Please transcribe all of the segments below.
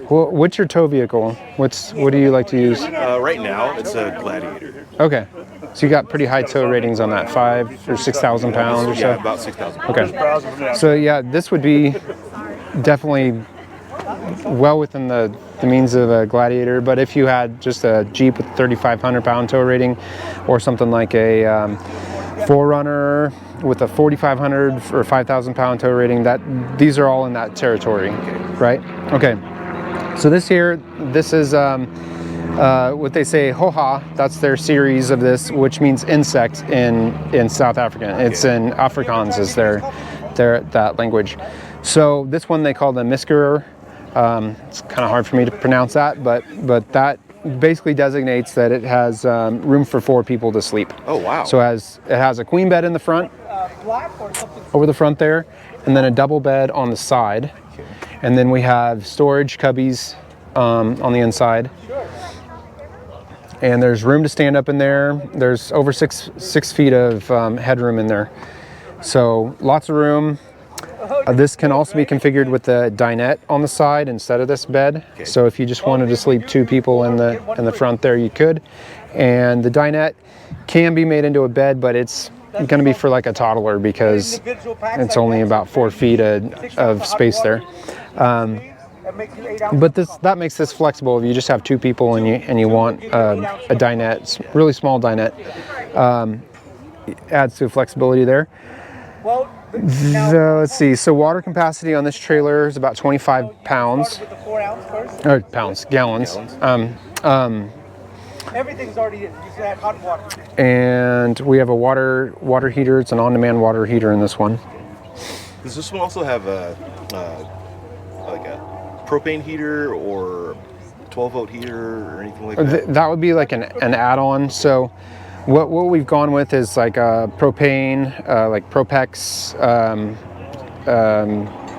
Well, what's your tow vehicle? What do you like to use? Right now, it's a Gladiator. Okay, so you got pretty high tow ratings on that, 5,000 or 6,000 pounds or so. Yeah, about 6,000. Okay, so yeah, this would be definitely well within the means of a Gladiator. But if you had just a Jeep with 3,500 pound tow rating, or something like a 4Runner with a 4,500 or 5,000 pound tow rating, these are all in that territory, right? Okay. So this is what they say, hoha. That's their series of this, which means insect in South African. It's in Afrikaans is their that language. So this one they call the Miskruier. It's kind of hard for me to pronounce that, but that basically designates that it has room for 4 people to sleep. Oh wow! So it has a queen bed in the front, over the front there, and then a double bed on the side. And then we have storage cubbies on the inside. And there's room to stand up in there. There's over six feet of headroom in there. So lots of room. This can also be configured with the dinette on the side instead of this bed. So if you just wanted to sleep 2 people in the front there, you could. And the dinette can be made into a bed, but it's going to be for like a toddler because it's only about 4 feet of space there. But that makes this flexible. If you just have 2 people and you want a dinette, really small dinette, adds to flexibility there. Let's see. So water capacity on this trailer is about 25 pounds. Or gallons. Everything's already in. You can add hot water. And we have a water heater. It's an on-demand water heater in this one. Does this one also have like a propane heater or 12-volt heater or anything like that? That would be like an add-on. So what we've gone with is like a propane, like Propex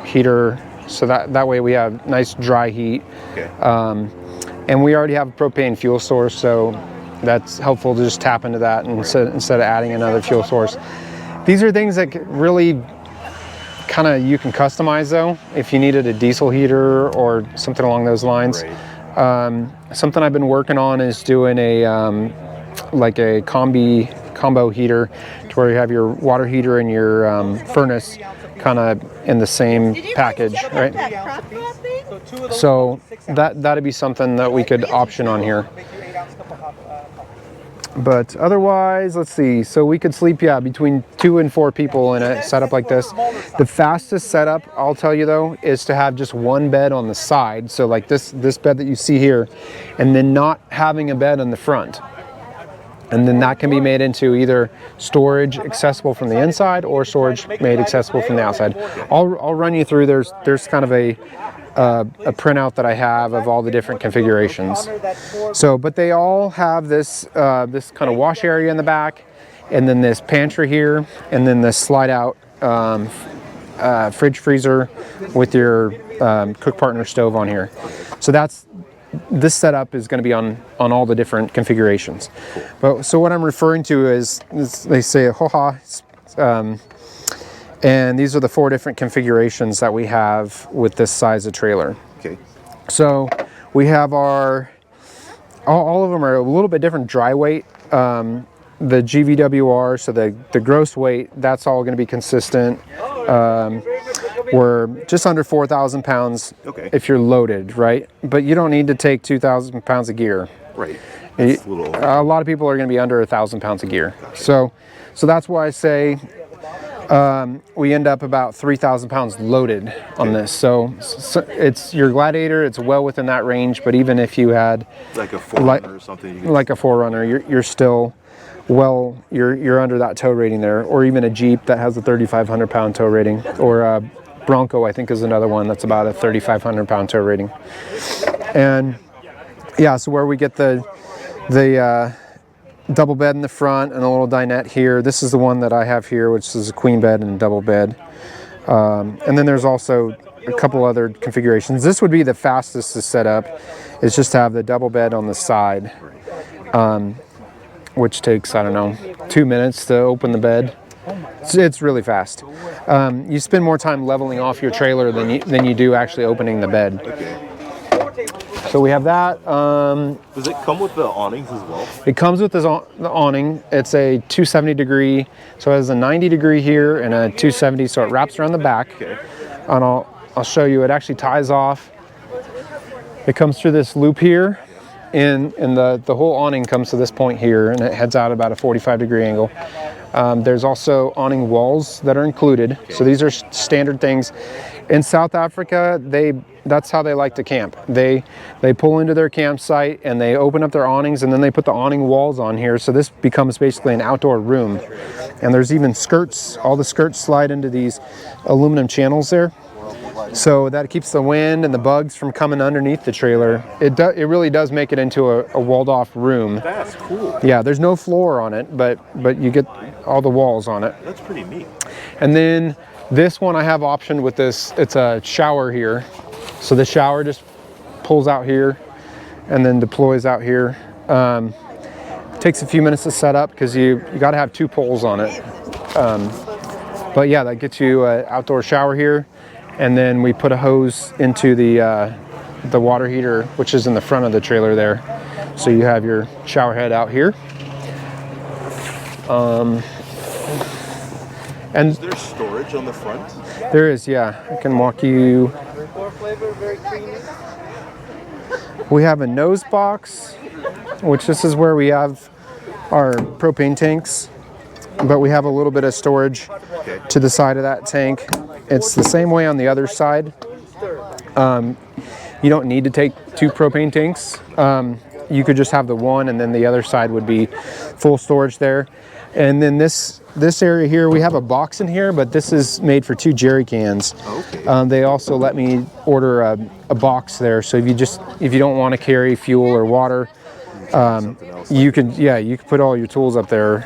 heater. So that way we have nice dry heat. Okay. And we already have a propane fuel source, so that's helpful to just tap into that instead of adding another fuel source. These are things that really kind of you can customize though, if you needed a diesel heater or something along those lines. Right. Something I've been working on is doing a like a combo heater, to where you have your water heater and your furnace kind of in the same package, right? So that'd be something that we could option on here. But otherwise, let's see. So we could sleep, between 2 and 4 people in a setup like this. The fastest setup, I'll tell you though, is to have just one bed on the side. So like this bed that you see here, and then not having a bed on the front. And then that can be made into either storage accessible from the inside or storage made accessible from the outside. I'll run you through. There's kind of a printout that I have of all the different configurations. So, but they all have this this kind of wash area in the back, and then this pantry here, and then this slide out fridge freezer with your cookpartner stove on here. So this setup is going to be on all the different configurations. But so what I'm referring to is they say hoha, and these are the 4 different configurations that we have with this size of trailer. Okay. So we have all of them are a little bit different dry weight. The GVWR, so the gross weight, that's all going to be consistent. We're just under 4,000 pounds if you're loaded, right? But you don't need to take 2,000 pounds of gear. Right. A lot of people are going to be under 1,000 pounds of gear. Gotcha. So that's why I say we end up about 3,000 pounds loaded on this. So it's your Gladiator. It's well within that range. But even if you had like a 4Runner or something, like a 4Runner, you're still you're under that tow rating there. Or even a Jeep that has a 3,500 pound tow rating, or Bronco, I think, is another one that's about a 3,500 pound tow rating. And yeah, so where we get the double bed in the front and a little dinette here. This is the one that I have here, which is a queen bed and a double bed. And then there's also a couple other configurations. This would be the fastest to set up, is just to have the double bed on the side, which takes, I don't know, 2 minutes to open the bed. It's really fast. You spend more time leveling off your trailer than you do actually opening the bed. So we have that. Does it come with the awnings as well? It comes with this the awning. It's a 270 degree, so it has a 90 degree here and a 270, so it wraps around the back. Okay. And I'll show you. It actually ties off. It comes through this loop here, and the whole awning comes to this point here, and it heads out about a 45 degree angle. There's also awning walls that are included. So these are standard things. In South Africa, that's how they like to camp. They pull into their campsite and they open up their awnings, and then they put the awning walls on here. So this becomes basically an outdoor room. And there's even skirts. All the skirts slide into these aluminum channels there. So that keeps the wind and the bugs from coming underneath the trailer. It really does make it into a walled off room. That's cool. Yeah, there's no floor on it, but you get all the walls on it. That's pretty neat. And then this one I have optioned with this. It's a shower here. So the shower just pulls out here and then deploys out here. Takes a few minutes to set up because you got to have 2 poles on it. But yeah, that gets you an outdoor shower here. And then we put a hose into the water heater, which is in the front of the trailer there. So you have your shower head out here. And is there storage on the front? There is, yeah. I can walk you. We have a nose box, which this is where we have our propane tanks. But we have a little bit of storage to the side of that tank. It's the same way on the other side. You don't need to take 2 propane tanks. You could just have the one, and then the other side would be full storage there. And then this area here, we have a box in here, but this is made for 2 jerry cans. Okay. They also let me order a box there, so if you don't want to carry fuel or water, you can put all your tools up there.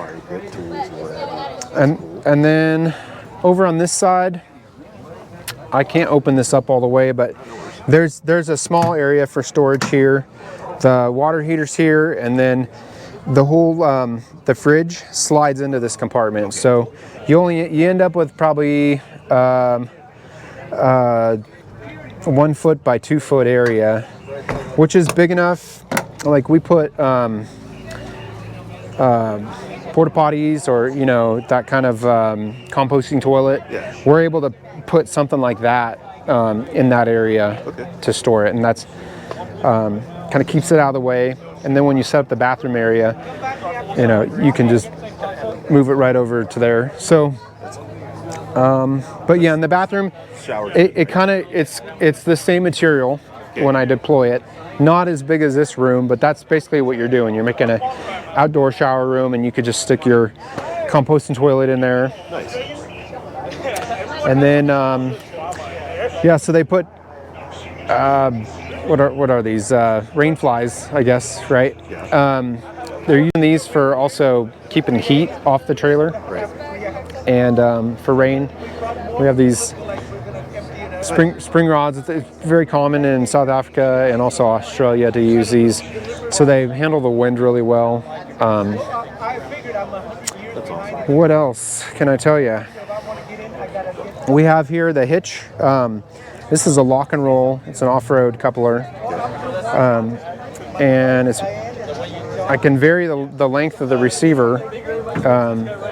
And then over on this side, I can't open this up all the way, but there's a small area for storage here. The water heater's here, and then the whole the fridge slides into this compartment. So you end up with probably 1 foot by 2 foot area, which is big enough. Like we put porta potties or that kind of composting toilet. Yeah. We're able to put something like that in that area to store it, and that's kind of keeps it out of the way. And then when you set up the bathroom area, you can just move it right over to there. So but yeah, in the bathroom, it's the same material when I deploy it. Not as big as this room, but that's basically what you're doing. You're making an outdoor shower room, and you could just stick your composting toilet in there. Nice. And then, so they put, what are these? Rain flies, I guess, right? Yeah. They're using these for also keeping heat off the trailer. Right. And for rain, we have these spring rods. It's very common in South Africa and also Australia to use these. So they handle the wind really well. What else can I tell you? We have here the hitch. This is a lock and roll. It's an off-road coupler. And I can vary the length of the receiver.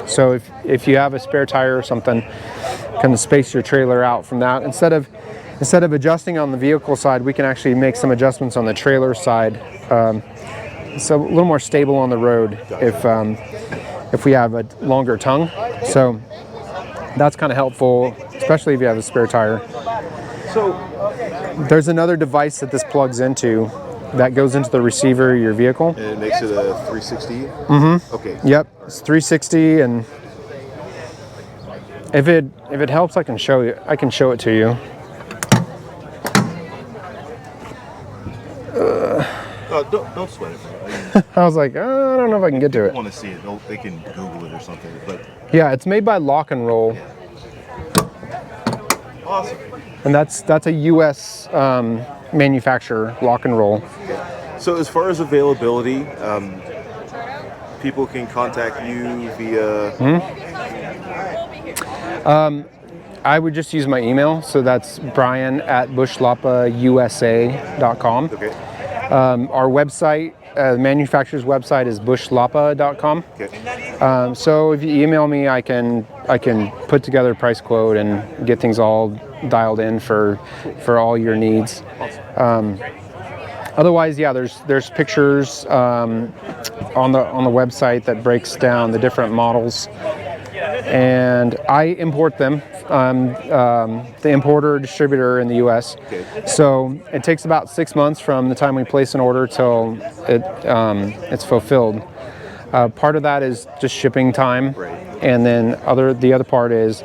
So if you have a spare tire or something, kind of space your trailer out from that. Instead of adjusting on the vehicle side, we can actually make some adjustments on the trailer side. So a little more stable on the road if we have a longer tongue. So that's kind of helpful, especially if you have a spare tire. So there's another device that this plugs into that goes into the receiver of your vehicle. And it makes it a 360? Mm-hmm. Okay. Yep, it's 360, and if it helps, I can show it to you. Don't sweat it. I was like, I don't know if I can get to it. If you want to see it, they can Google it or something. But yeah, it's made by Lock and Roll. Awesome. And that's a U.S. Manufacturer, Lock and Roll. So as far as availability, people can contact you via. I would just use my email. So that's Brian at bushlapausa.com. Okay. Our website, the manufacturer's website is bushlapa.com. Okay. So if you email me, I can put together a price quote and get things all dialed in for all your needs. Otherwise, yeah, there's pictures on the website that breaks down the different models, and I import them. The importer distributor in the U.S. Okay. So it takes about 6 months from the time we place an order till it's fulfilled. Part of that is just shipping time, Right. and then the other part is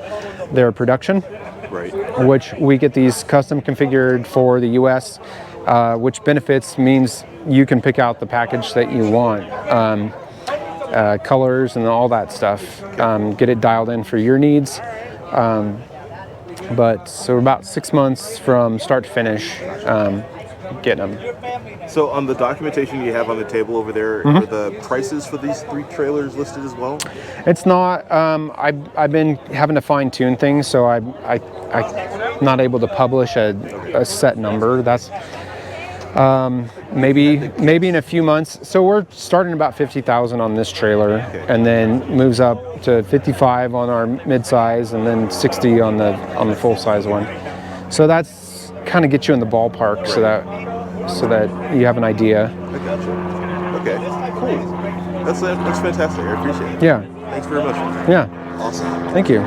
their production, Right. which we get these custom configured for the U.S., which benefits means you can pick out the package that you want, colors and all that stuff, get it dialed in for your needs. But so about 6 months from start to finish, getting them. So on the documentation you have on the table over there, are the prices for these 3 trailers listed as well? It's not. I've been having to fine tune things, so I'm not able to publish a set number. That's maybe in a few months. So we're starting about 50,000 on this trailer, and then moves up to 55 on our midsize, and then 60 on the full size one. So that's kind of get you in the ballpark, so that you have an idea. I gotcha. Okay, cool. That's fantastic. I appreciate it. Yeah. Thanks very much. Yeah. Awesome. Thank you.